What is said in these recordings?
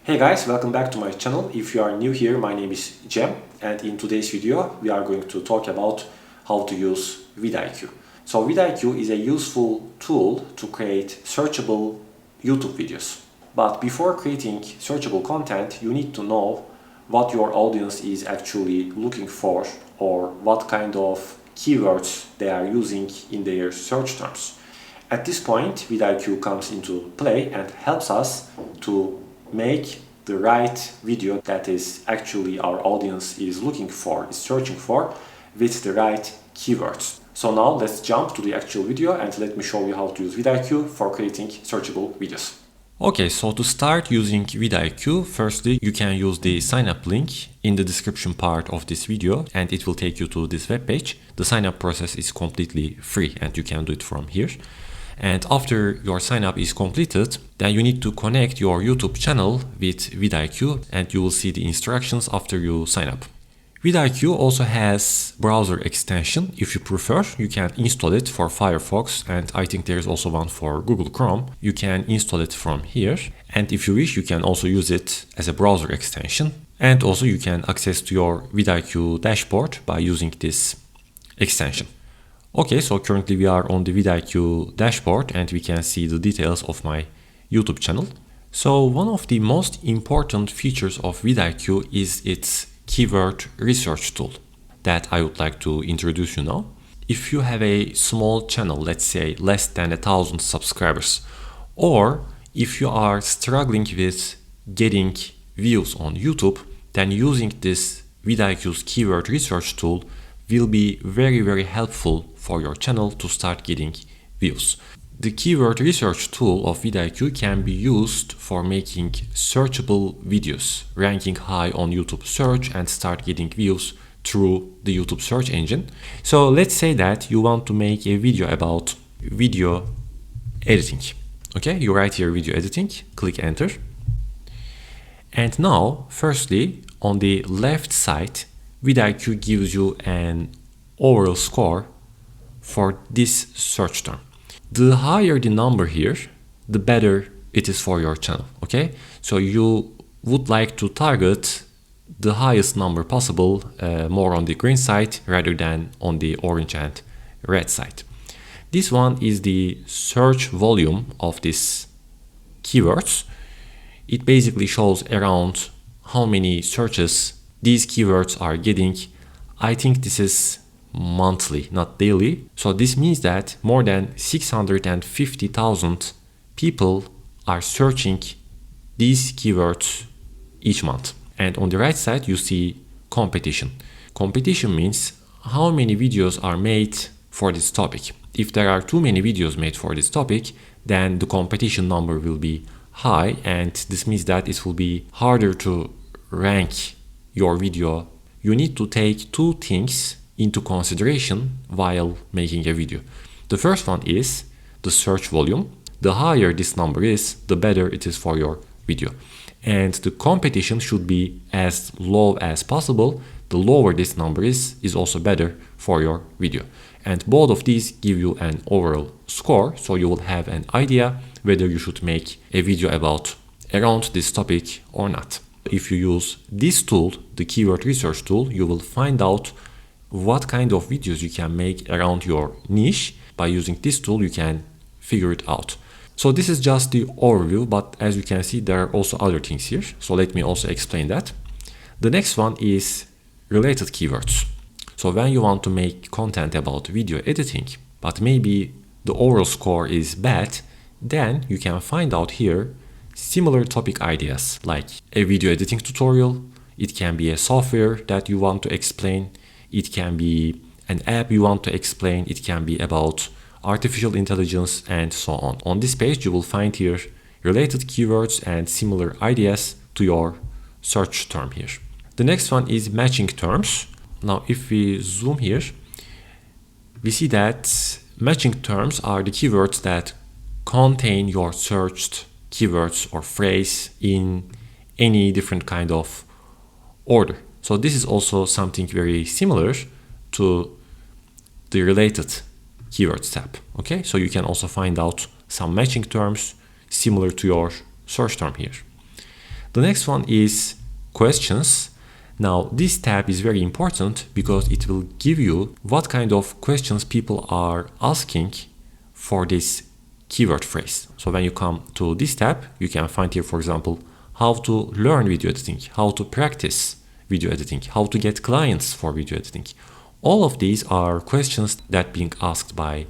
Hey guys, welcome back to my channel. If you are new here, my name is Cem, and in today's video we are going to talk about how to use VidIQ. So VidIQ is a useful tool to create searchable YouTube videos. But before creating searchable content, you need to know what your audience is actually looking for or what kind of keywords they are using in their search terms. At this point, VidIQ comes into play and helps us to make the right video that is actually our audience is looking for, is searching for, with the right keywords. So now let's jump to the actual video and let me show you how to use VidIQ for creating searchable videos. Okay, so to start using VidIQ, firstly you can use the sign up link in the description part of this video and it will take you to this web page. The sign up process is completely free and you can do it from here. And after your sign up is completed, then you need to connect your YouTube channel with VidIQ and you will see the instructions after you sign up. VidIQ also has browser extension. If you prefer, you can install it for Firefox and I think there is also one for Google Chrome. You can install it from here. And if you wish, you can also use it as a browser extension. And also you can access to your VidIQ dashboard by using this extension. Okay, so currently we are on the VidIQ dashboard and we can see the details of my YouTube channel. So one of the most important features of VidIQ is its keyword research tool that I would like to introduce you now. If you have a small channel, let's say less than 1,000 subscribers, or if you are struggling with getting views on YouTube, then using this VidIQ's keyword research tool will be very helpful for your channel to start getting views. The keyword research tool of VidIQ can be used for making searchable videos, ranking high on YouTube search and start getting views through the YouTube search engine. So let's say that you want to make a video about video editing. Okay, you write here video editing, click enter. And now, firstly, on the left side, VidIQ gives you an overall score for this search term. The higher the number here, the better it is for your channel, okay? So you would like to target the highest number possible, more on the green side rather than on the orange and red side. This one is the search volume of these keywords. It basically shows around how many searches these keywords are getting. I think this is monthly, not daily. So this means that more than 650,000 people are searching these keywords each month. And on the right side, you see competition. Competition means how many videos are made for this topic. If there are too many videos made for this topic, then the competition number will be high. And this means that it will be harder to rank your video. You need to take two things into consideration while making a video. The first one is the search volume. The higher this number is, the better it is for your video. And the competition should be as low as possible. The lower this number is also better for your video. And both of these give you an overall score, so you will have an idea whether you should make a video about around this topic or not. If you use this tool, the keyword research tool, you will find out what kind of videos you can make around your niche. By using this tool, you can figure it out. So this is just the overview, but as you can see, there are also other things here. So let me also explain that. The next one is related keywords. So when you want to make content about video editing, but maybe the overall score is bad, then you can find out here similar topic ideas like a video editing tutorial. It can be a software that you want to explain. It can be an app you want to explain. It can be about artificial intelligence and so on. On this page, you will find here related keywords and similar ideas to your search term here. The next one is matching terms. Now, if we zoom here, we see that matching terms are the keywords that contain your searched keywords or phrase in any different kind of order. So this is also something very similar to the related keywords tab. Okay, so you can also find out some matching terms similar to your search term here. The next one is questions. Now this tab is very important because it will give you what kind of questions people are asking for this keyword phrase. So when you come to this tab, you can find here, for example, how to learn video editing, how to practice video editing, how to get clients for video editing. All of these are questions that being asked by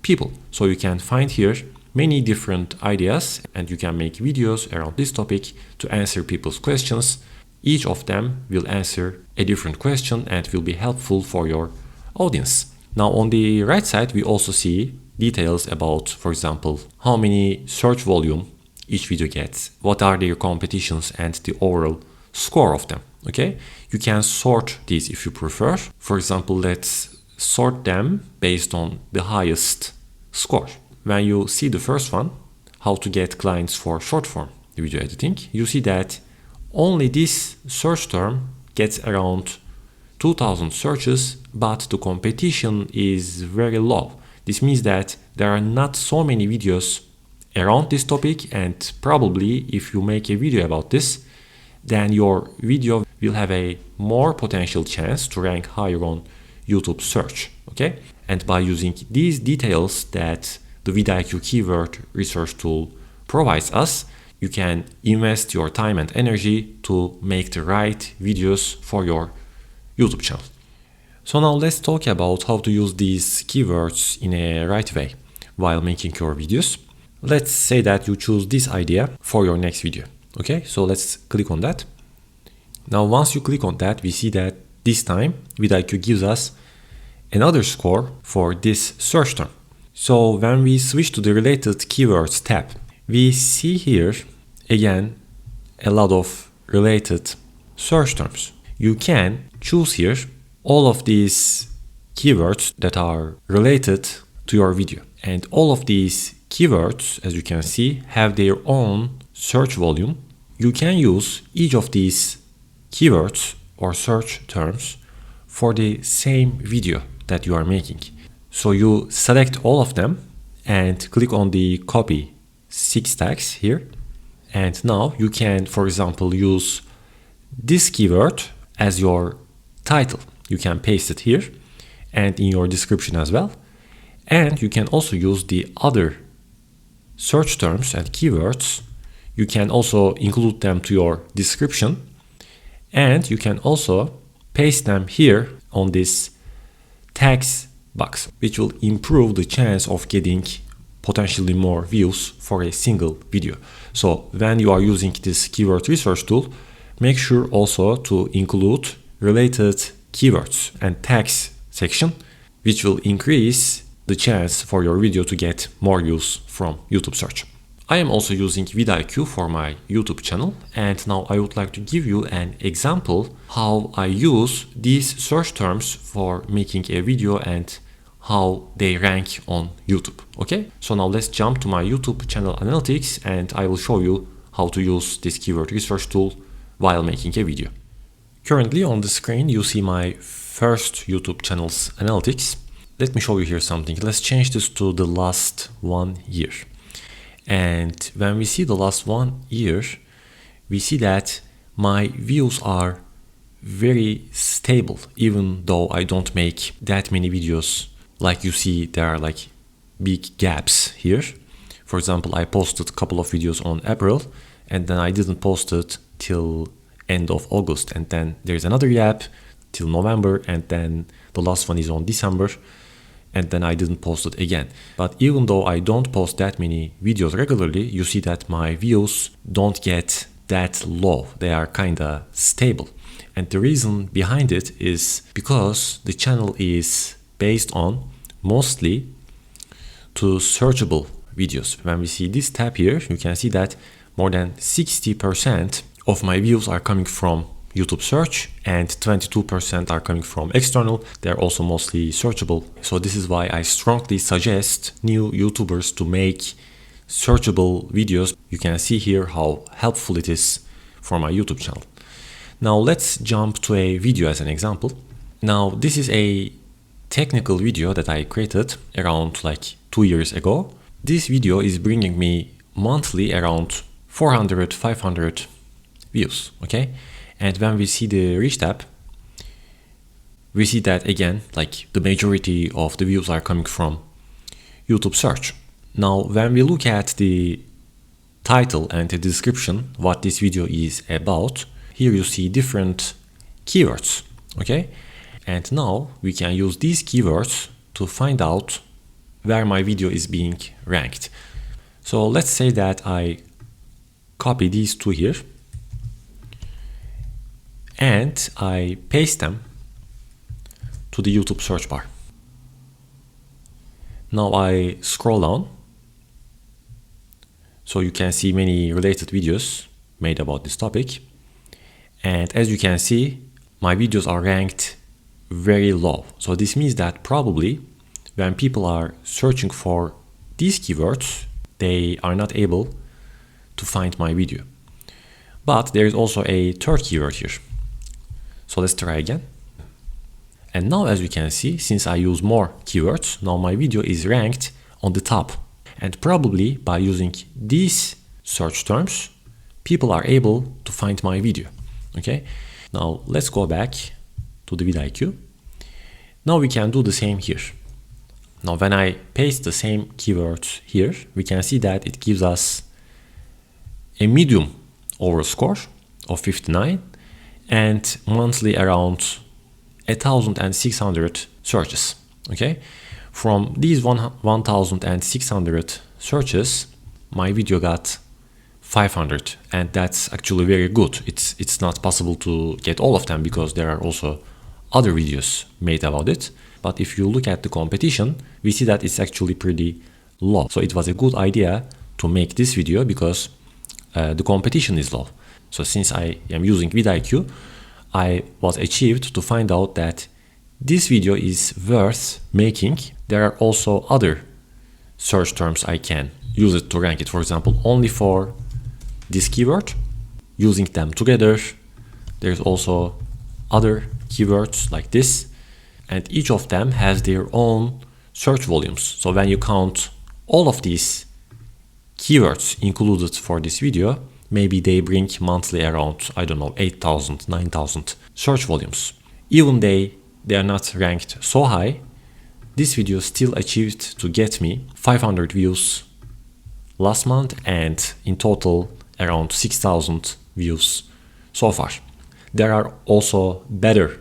people. So you can find here many different ideas and you can make videos around this topic to answer people's questions. Each of them will answer a different question and will be helpful for your audience. Now on the right side, we also see details about, for example, how many search volume each video gets, what are their competitions and the overall score of them. Okay, you can sort these if you prefer. For example, let's sort them based on the highest score. When you see the first one, how to get clients for short form video editing, you see that only this search term gets around 2000 searches, but the competition is very low. This means that there are not so many videos around this topic, and probably if you make a video about this, then your video will have a more potential chance to rank higher on YouTube search. Okay, and by using these details that the VidIQ keyword research tool provides us, you can invest your time and energy to make the right videos for your YouTube channel. So now let's talk about how to use these keywords in a right way while making your videos. Let's say that you choose this idea for your next video. Okay, so let's click on that. Now once you click on that, we see that this time VidIQ gives us another score for this search term. So when we switch to the related keywords tab, we see here again a lot of related search terms. You can choose here all of these keywords that are related to your video. And all of these keywords, as you can see, have their own search volume. You can use each of these keywords or search terms for the same video that you are making. So you select all of them and click on the copy 6 tags here. And now you can, for example, use this keyword as your title. You can paste it here and in your description as well. And you can also use the other search terms and keywords. You can also include them to your description. And you can also paste them here on this tags box, which will improve the chance of getting potentially more views for a single video. So when you are using this keyword research tool, make sure also to include related keywords and tags section, which will increase the chance for your video to get more views from YouTube search. I am also using VidIQ for my YouTube channel, and now I would like to give you an example how I use these search terms for making a video and how they rank on YouTube. Okay, so now let's jump to my YouTube channel analytics and I will show you how to use this keyword research tool while making a video. Currently on the screen you see my first YouTube channel's analytics. Let me show you here something. Let's change this to the last 1 year. And when we see the last 1 year, we see that my views are very stable, even though I don't make that many videos. Like you see, there are like big gaps here. For example, I posted a couple of videos on April and then I didn't post it till end of August. And then there's another gap till November and then the last one is on December. And then I didn't post it again. But even though I don't post that many videos regularly, you see that my views don't get that low. They are kinda stable. And the reason behind it is because the channel is based on mostly to searchable videos. When we see this tab here, you can see that more than 60% of my views are coming from YouTube search and 22% are coming from external. They're also mostly searchable. So this is why I strongly suggest new YouTubers to make searchable videos. You can see here how helpful it is for my YouTube channel. Now let's jump to a video as an example. Now this is a technical video that I created around like 2 years ago. This video is bringing me monthly around 400-500 views, okay? And when we see the reach tab, we see that again, like the majority of the views are coming from YouTube search. Now, when we look at the title and the description, what this video is about, here you see different keywords, okay? And now we can use these keywords to find out where my video is being ranked. So let's say that I copy these two here and I paste them to the YouTube search bar. Now I scroll down, so you can see many related videos made about this topic. And as you can see, my videos are ranked very low. So this means that probably when people are searching for these keywords, they are not able to find my video. But there is also a third keyword here. So let's try again. And now as you can see, since I use more keywords, now my video is ranked on the top. And probably by using these search terms, people are able to find my video. Okay, now let's go back to the VidIQ. Now we can do the same here. Now when I paste the same keywords here, we can see that it gives us a medium overall score of 59 and monthly around 1,600 searches. Okay, from these 1,600 searches, my video got 500, and that's actually very good. It's not possible to get all of them because there are also other videos made about it. But if you look at the competition, we see that it's actually pretty low. So it was a good idea to make this video because the competition is low. So since I am using VidIQ, I was achieved to find out that this video is worth making. There are also other search terms I can use it to rank it. For example, only for this keyword, using them together. There's also other keywords like this, and each of them has their own search volumes. So when you count all of these keywords included for this video, maybe they bring monthly around, I don't know, 8,000, 9,000 search volumes. Even they are not ranked so high, this video still achieved to get me 500 views last month and in total around 6,000 views so far. There are also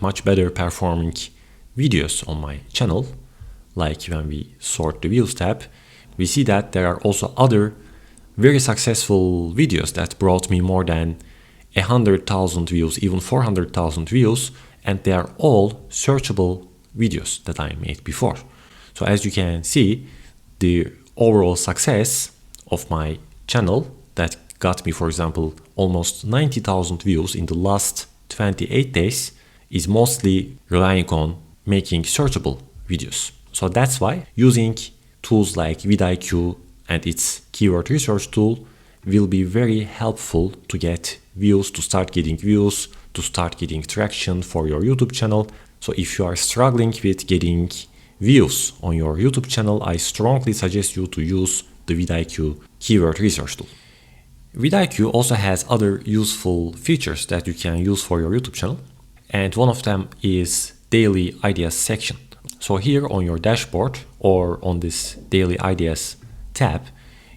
much better performing videos on my channel. Like when we sort the views tab, we see that there are also other very successful videos that brought me more than 100,000 views, even 400,000 views, and they are all searchable videos that I made before. So as you can see, the overall success of my channel that got me, for example, almost 90,000 views in the last 28 days is mostly relying on making searchable videos. So that's why using tools like VidIQ and its keyword research tool will be very helpful to get views, to start getting views, to start getting traction for your YouTube channel. So if you are struggling with getting views on your YouTube channel, I strongly suggest you to use the VidIQ keyword research tool. VidIQ also has other useful features that you can use for your YouTube channel, and one of them is daily ideas section. So here on your dashboard or on this daily ideas tab,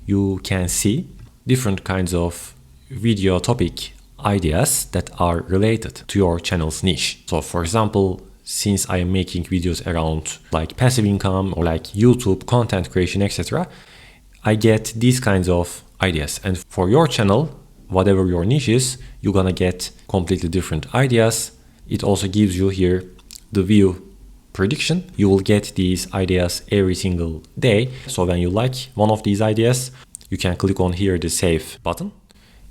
you can see different kinds of video topic ideas that are related to your channel's niche. So for example, since I am making videos around like passive income or like YouTube content creation, etc., I get these kinds of ideas. And for your channel, whatever your niche is, you're gonna get completely different ideas. It also gives you here the view prediction. You will get these ideas every single day. So when you like one of these ideas, you can click on here the save button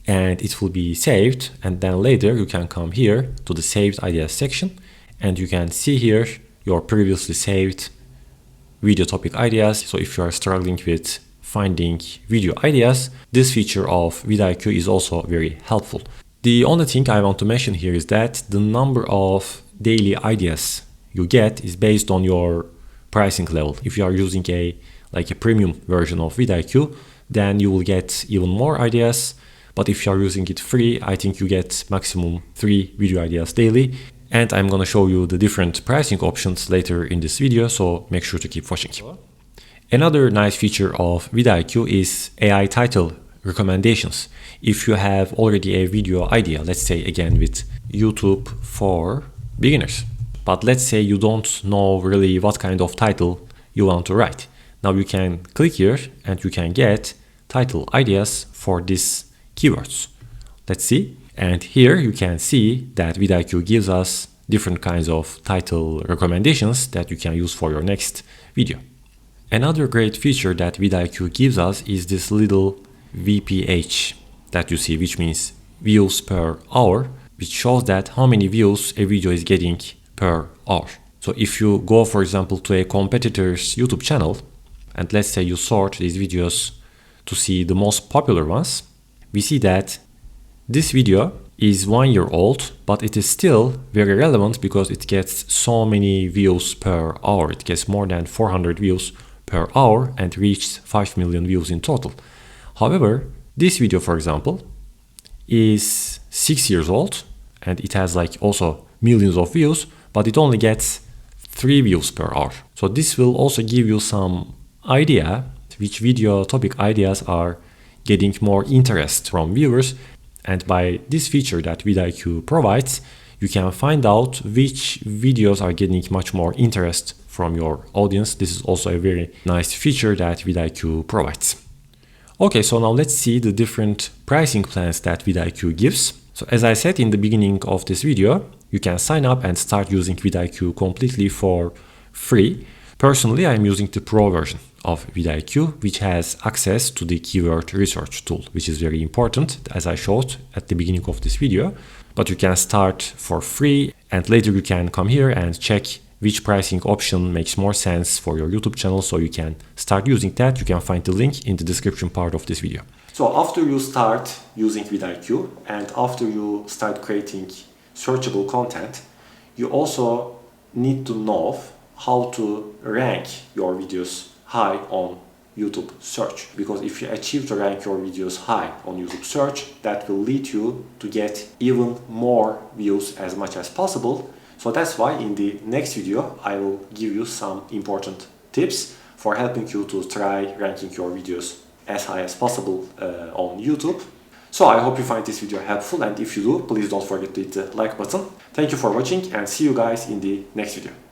and it will be saved. And then later you can come here to the saved ideas section and you can see here your previously saved video topic ideas. So if you are struggling with finding video ideas, this feature of VidIQ is also very helpful. The only thing I want to mention here is that the number of daily ideas you get is based on your pricing level. If you are using a premium version of VidIQ, then you will get even more ideas. But if you are using it free, I think you get maximum 3 video ideas daily. And I'm gonna show you the different pricing options later in this video, so make sure to keep watching. Another nice feature of vidIQ is AI title recommendations. If you have already a video idea, let's say again with YouTube for beginners, but let's say you don't know really what kind of title you want to write. Now you can click here and you can get title ideas for these keywords. Let's see. And here you can see that vidIQ gives us different kinds of title recommendations that you can use for your next video. Another great feature that vidIQ gives us is this little VPH that you see, which means views per hour, which shows that how many views a video is getting per hour. So if you go, for example, to a competitor's YouTube channel, and let's say you sort these videos to see the most popular ones, we see that this video is 1 year old, but it is still very relevant because it gets so many views per hour. It gets more than 400 views per hour and reached 5 million views in total. However, this video, for example, is 6 years old and it has like also millions of views, but it only gets 3 views per hour. So this will also give you some idea which video topic ideas are getting more interest from viewers. And by this feature that vidIQ provides, you can find out which videos are getting much more interest from your audience. This is also a very nice feature that vidIQ provides. Okay, so now let's see the different pricing plans that vidIQ gives. So as I said in the beginning of this video, you can sign up and start using vidIQ completely for free. Personally, I'm using the pro version of vidIQ, which has access to the keyword research tool, which is very important, as I showed at the beginning of this video. But you can start for free and later you can come here and check which pricing option makes more sense for your YouTube channel, so you can start using that. You can find the link in the description part of this video. So after you start using vidIQ and after you start creating searchable content, you also need to know how to rank your videos high on YouTube search, because if you achieve to rank your videos high on YouTube search, that will lead you to get even more views as much as possible. So that's why in the next video I will give you some important tips for helping you to try ranking your videos as high as possible on YouTube. So I hope you find this video helpful, and if you do, please don't forget to hit the like button. Thank you for watching and see you guys in the next video.